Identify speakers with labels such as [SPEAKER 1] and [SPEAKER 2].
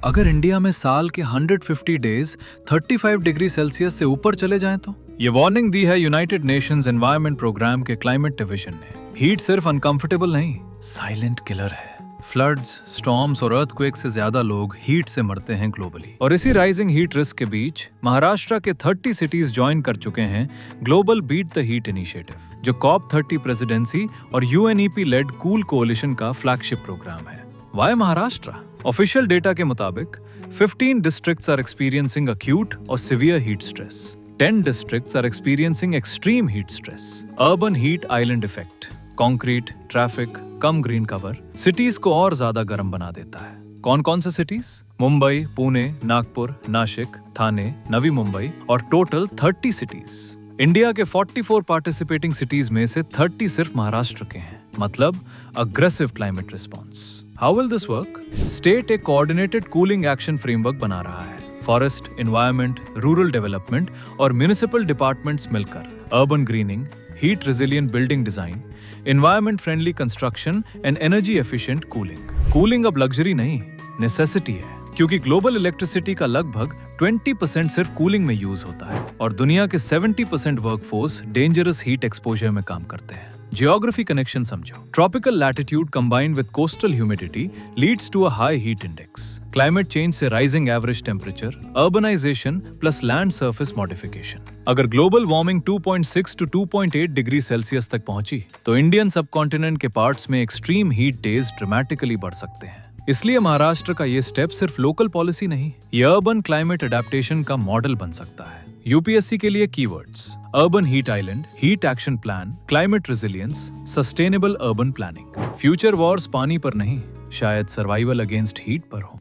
[SPEAKER 1] अगर इंडिया में साल के 150 डेज 35 डिग्री सेल्सियस से ऊपर चले जाएं तो? ये वार्निंग दी है यूनाइटेड नेशंस एनवायरनमेंट प्रोग्राम के क्लाइमेट डिवीजन ने। हीट सिर्फ अनकंफर्टेबल नहीं, साइलेंट किलर है। फ्लड्स, स्टॉर्म्स और अर्थक्वेक से ज्यादा लोग हीट से मरते हैं ग्लोबली। और इसी राइजिंग हीट रिस्क के बीच महाराष्ट्र के 30 सिटीज ज्वाइन कर चुके हैं global beat the heat initiative, जो COP30 प्रेसिडेंसी और UNEP लेड कूल कोalition का फ्लैगशिप प्रोग्राम है। वाई महाराष्ट्र? ऑफिशियल डेटा के मुताबिक 15 districts are experiencing acute or severe heat stress. 10 districts are experiencing extreme heat stress. Urban heat island effect. Concrete, traffic, come green cover cities को और ज्यादा गर्म बना देता है। कौन कौन से सिटीज? मुंबई, पुणे, नागपुर, नासिक, थाने, नवी मुंबई और टोटल 30 सिटीज। इंडिया के 44 पार्टिसिपेटिंग सिटीज में से 30 सिर्फ महाराष्ट्र के हैं, मतलब aggressive climate response. How will this work? State एक कोऑर्डिनेटेड कूलिंग एक्शन फ्रेमवर्क बना रहा है। फॉरेस्ट, एनवायरनमेंट, रूरल डेवलपमेंट और म्युनिसिपल डिपार्टमेंट्स मिलकर urban grinning, heat resilient building design, environment friendly construction and energy efficient cooling. Cooling अब luxury नहीं, necessity है, क्योंकि ग्लोबल इलेक्ट्रिसिटी का लगभग 20% सिर्फ कूलिंग में यूज होता है और दुनिया के 70% वर्कफोर्स डेंजरस हीट एक्सपोजर में काम करते हैं। जियोग्राफी कनेक्शन समझो। Tropical latitude combined with coastal humidity leads to a high heat index. Climate change से rising average temperature, urbanisation plus land surface modification. अगर global warming 2.6 to 2.8 degree Celsius तक पहुंची तो इंडियन सबकॉन्टिनेंट के parts में extreme heat days dramatically बढ़ सकते हैं। इसलिए महाराष्ट्र का ये स्टेप सिर्फ लोकल पॉलिसी नहीं, ये अर्बन क्लाइमेट अडेप्टेशन का मॉडल बन सकता है। यूपीएससी के लिए keywords: urban heat island, heat action plan, climate resilience, sustainable urban planning. Future Wars पानी पर नहीं, शायद सर्वाइवल अगेंस्ट हीट पर हो।